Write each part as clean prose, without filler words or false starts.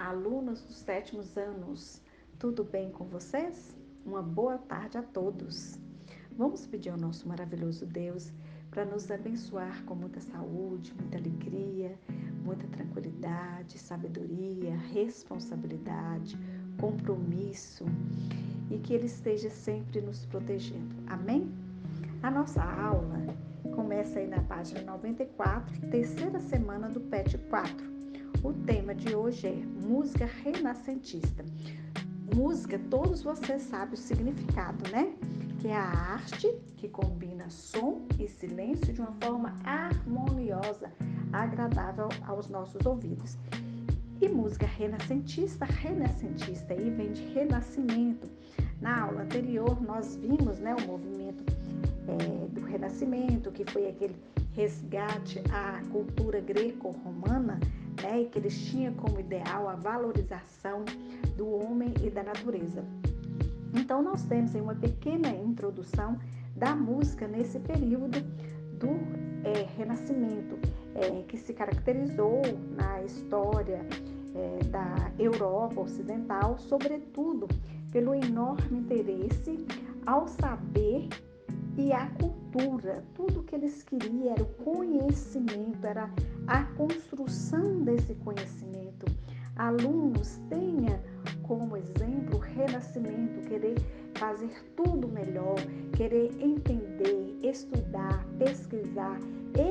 alunos dos 7º anos, tudo bem com vocês? Uma boa tarde a todos. Vamos pedir ao nosso maravilhoso Deus para nos abençoar com muita saúde, muita alegria, muita tranquilidade, sabedoria, responsabilidade, compromisso e que Ele esteja sempre nos protegendo. Amém? A nossa aula começa aí na página 94, terceira semana do PET 4. O tema de hoje é música renascentista. Música, todos vocês sabem o significado, né? Que é a arte que combina som e silêncio de uma forma harmoniosa, agradável aos nossos ouvidos. E música renascentista aí vem de renascimento. Na aula anterior nós vimos, né, o movimento do renascimento, que foi aquele resgate à cultura greco-romana, né, e que eles tinham como ideal a valorização do homem e da natureza. Então nós temos aí uma pequena introdução da música nesse período do renascimento, que se caracterizou na história da Europa Ocidental, sobretudo pelo enorme interesse ao saber e à cultura. Tudo que eles queriam era o conhecimento, era a construção desse conhecimento. Alunos, tenha como exemplo o renascimento, querer fazer tudo melhor, querer entender, estudar, pesquisar,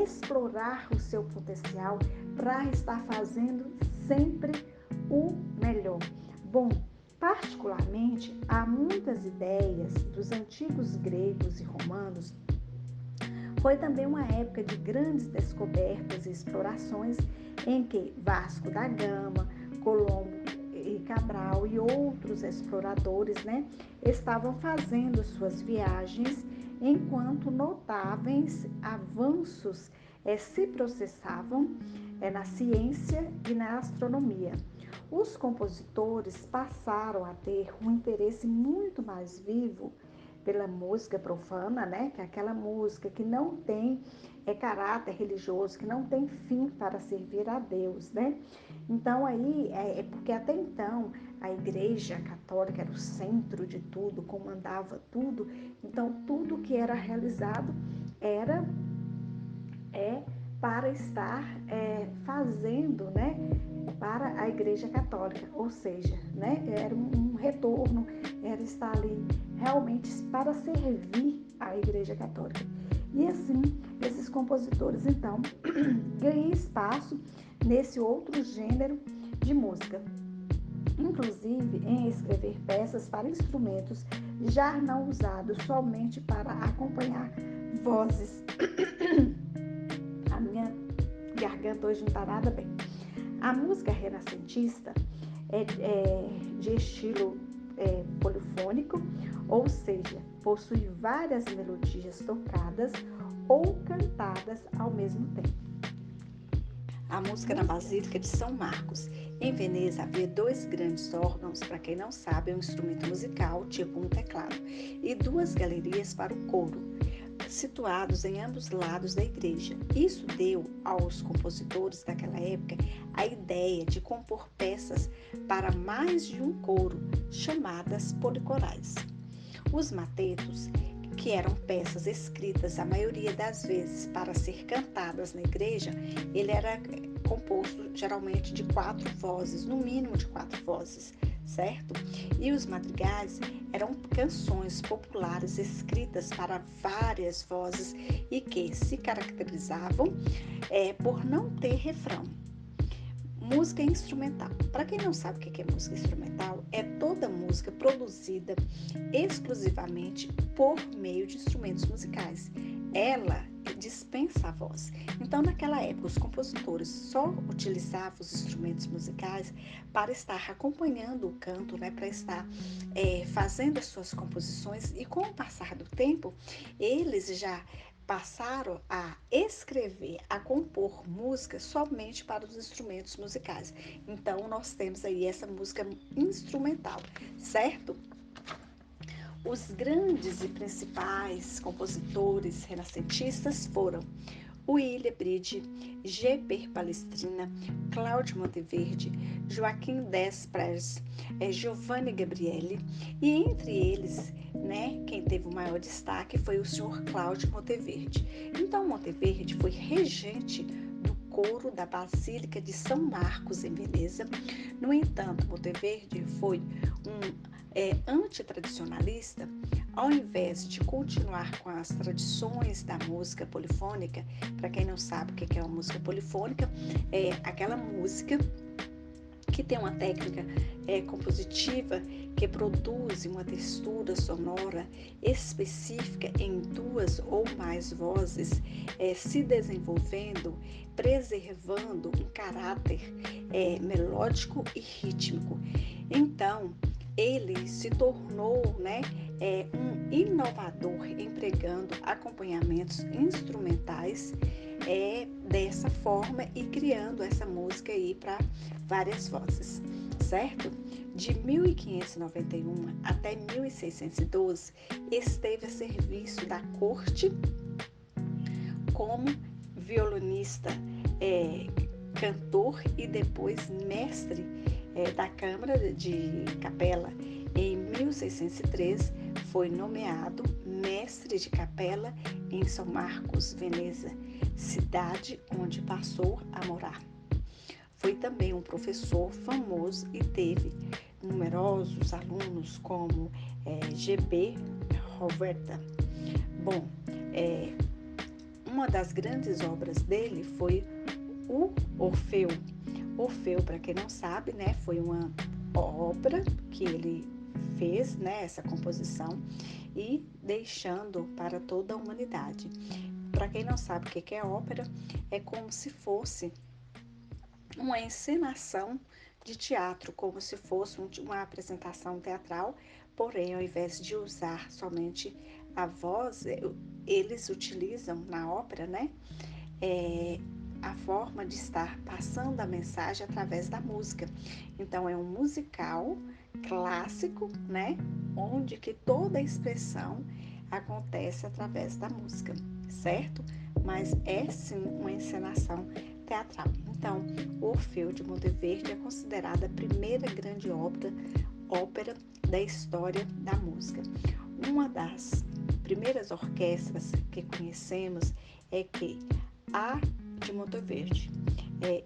explorar o seu potencial para estar fazendo sempre o melhor. Bom, particularmente, há muitas ideias dos antigos gregos e romanos. Foi também uma época de grandes descobertas e explorações em que Vasco da Gama, Colombo e Cabral e outros exploradores, né, estavam fazendo suas viagens enquanto notáveis avanços se processavam na ciência e na astronomia. Os compositores passaram a ter um interesse muito mais vivo pela música profana, né? Que é aquela música que não tem caráter religioso, que não tem fim para servir a Deus, né? Então aí é porque até então a Igreja Católica era o centro de tudo, comandava tudo. Então tudo que era realizado era para estar fazendo, né, para a Igreja Católica, ou seja, né, era um retorno, era estar ali realmente para servir a Igreja Católica. E assim, esses compositores, então, ganham espaço nesse outro gênero de música, inclusive em escrever peças para instrumentos já não usados somente para acompanhar vozes. A minha garganta hoje não está nada bem. A música renascentista é de estilo polifônico, ou seja, possui várias melodias tocadas ou cantadas ao mesmo tempo. A música na Basílica de São Marcos. Em Veneza havia 2 grandes órgãos, para quem não sabe, é um instrumento musical, tipo um teclado, e 2 galerias para o coro, situados em ambos lados da igreja. Isso deu aos compositores daquela época a ideia de compor peças para mais de um coro, chamadas policorais. Os matetos, que eram peças escritas a maioria das vezes para ser cantadas na igreja, ele era composto geralmente de 4 vozes, no mínimo de 4 vozes, certo? E os madrigais eram canções populares escritas para várias vozes e que se caracterizavam por não ter refrão. Música instrumental. Para quem não sabe o que é música instrumental, é toda música produzida exclusivamente por meio de instrumentos musicais. Ela dispensa a voz. Então, naquela época, os compositores só utilizavam os instrumentos musicais para estar acompanhando o canto, né, para estar fazendo as suas composições, e com o passar do tempo, eles já passaram a escrever, a compor música somente para os instrumentos musicais. Então, nós temos aí essa música instrumental, certo? Os grandes e principais compositores renascentistas foram William Bride, G.P. Palestrina, Cláudio Monteverde, Joaquim Desprez, Giovanni Gabriele, e entre eles, né, quem teve o maior destaque foi o senhor Cláudio Monteverde. Então, Monteverde foi regente do coro da Basílica de São Marcos, em Veneza. No entanto, Monteverde foi um antitradicionalista. Ao invés de continuar com as tradições da música polifônica, para quem não sabe o que é uma música polifônica, é aquela música que tem uma técnica compositiva que produz uma textura sonora específica em duas ou mais vozes, se desenvolvendo, preservando um caráter melódico e rítmico. Então, ele se tornou, um inovador, empregando acompanhamentos instrumentais dessa forma e criando essa música aí para várias vozes, certo? De 1591 até 1612, esteve a serviço da corte como violonista, cantor e depois mestre da Câmara de Capela. Em 1603, foi nomeado mestre de capela em São Marcos, Veneza, cidade onde passou a morar. Foi também um professor famoso e teve numerosos alunos como G.B. Roberta. Bom, uma das grandes obras dele foi o Orfeu. Orfeu, para quem não sabe, né, foi uma obra que ele fez, né, essa composição, e deixando para toda a humanidade. Para quem não sabe o que é ópera, é como se fosse uma encenação de teatro, como se fosse uma apresentação teatral, porém, ao invés de usar somente a voz, eles utilizam na ópera, né, a forma de estar passando a mensagem através da música. Então, é um musical clássico, né, onde que toda a expressão acontece através da música, certo? Mas é sim uma encenação teatral. Então, o Orfeu de Monteverde é considerada a primeira grande ópera da história da música. Uma das primeiras orquestras que conhecemos é a de Monteverde.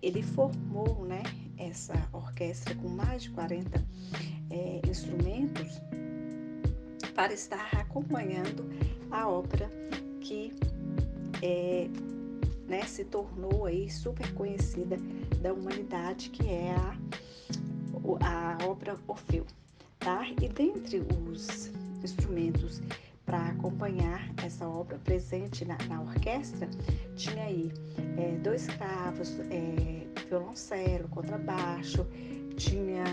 Ele formou, né, essa orquestra com mais de 40 instrumentos para estar acompanhando a ópera que se tornou aí super conhecida da humanidade, que é a ópera Orfeu, tá? E dentre os instrumentos para acompanhar essa obra presente na orquestra, tinha aí 2 cravos, violoncelo, contrabaixo, tinha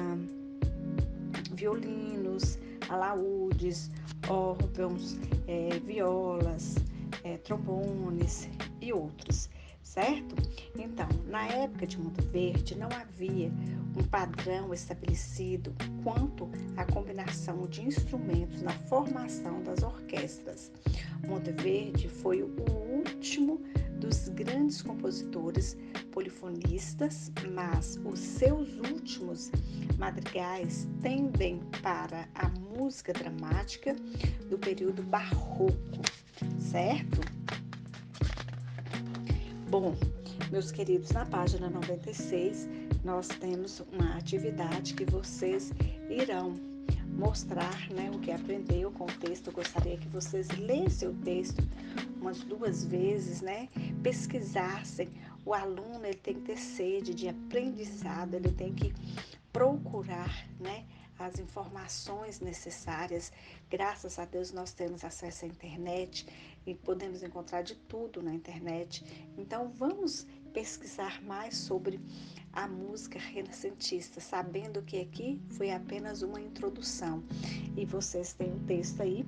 violinos, alaúdes, órgãos, violas, trombones e outros, certo? Então, na época de Monteverde, não havia um padrão estabelecido quanto à combinação de instrumentos na formação das orquestras. Monteverde foi o último dos grandes compositores polifonistas, mas os seus últimos madrigais tendem para a música dramática do período barroco, certo? Bom, meus queridos, na página 96, nós temos uma atividade que vocês irão mostrar, né, o que aprendeu com o texto. Eu gostaria que vocês lessem o texto umas 2 vezes, né, pesquisassem. O aluno, ele tem que ter sede de aprendizado, ele tem que procurar, né, as informações necessárias. Graças a Deus nós temos acesso à internet e podemos encontrar de tudo na internet. Então vamos pesquisar mais sobre a música renascentista, sabendo que aqui foi apenas uma introdução. E vocês têm um texto aí,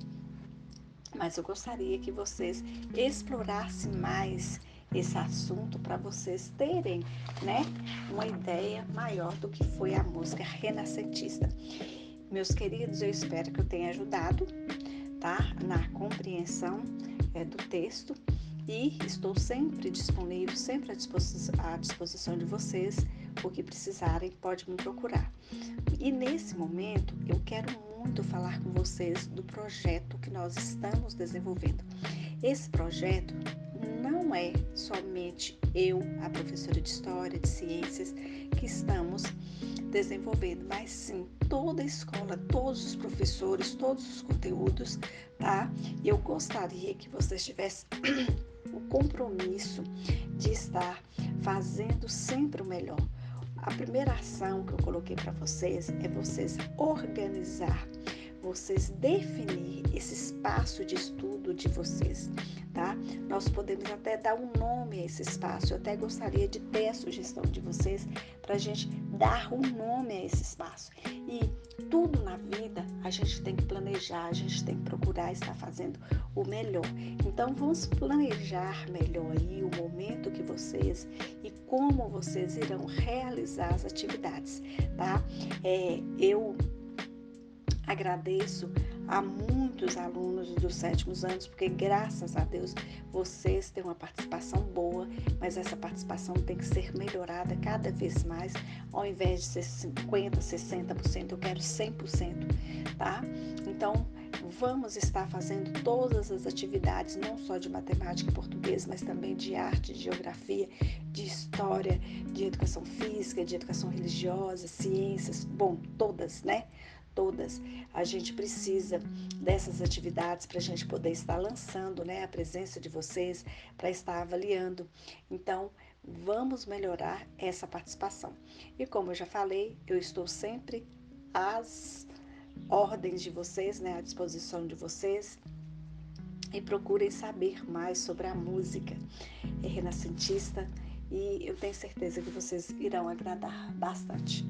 mas eu gostaria que vocês explorassem mais esse assunto para vocês terem, né, uma ideia maior do que foi a música renascentista. Meus queridos, eu espero que eu tenha ajudado, tá, na compreensão do texto. e estou sempre disponível, sempre à disposição de vocês. O que precisarem, pode me procurar. E nesse momento, eu quero muito falar com vocês do projeto que nós estamos desenvolvendo. Esse projeto não é somente eu, a professora de História, de Ciências, que estamos desenvolvendo, mas sim toda a escola, todos os professores, todos os conteúdos, tá? E eu gostaria que vocês tivessem o compromisso de estar fazendo sempre o melhor. A primeira ação que eu coloquei para vocês é vocês organizar, vocês definir esse espaço de estudo de vocês, tá? Nós podemos até dar um nome a esse espaço. Eu até gostaria de ter a sugestão de vocês para a gente dar um nome a esse espaço. E tudo na vida a gente tem que planejar, a gente tem que procurar estar fazendo o melhor. Então vamos planejar melhor aí o momento que vocês e como vocês irão realizar as atividades, tá? Eu agradeço a muitos alunos dos 7º anos, porque graças a Deus vocês têm uma participação boa, mas essa participação tem que ser melhorada cada vez mais. Ao invés de ser 50%, 60%, eu quero 100%, tá? Então, vamos estar fazendo todas as atividades, não só de matemática e português, mas também de arte, de geografia, de história, de educação física, de educação religiosa, ciências, bom, todas, né? Todas. A gente precisa dessas atividades para a gente poder estar lançando, né, a presença de vocês, para estar avaliando. Então, vamos melhorar essa participação. E como eu já falei, eu estou sempre às ordens de vocês, né, à disposição de vocês. E procurem saber mais sobre a música renascentista e eu tenho certeza que vocês irão agradar bastante.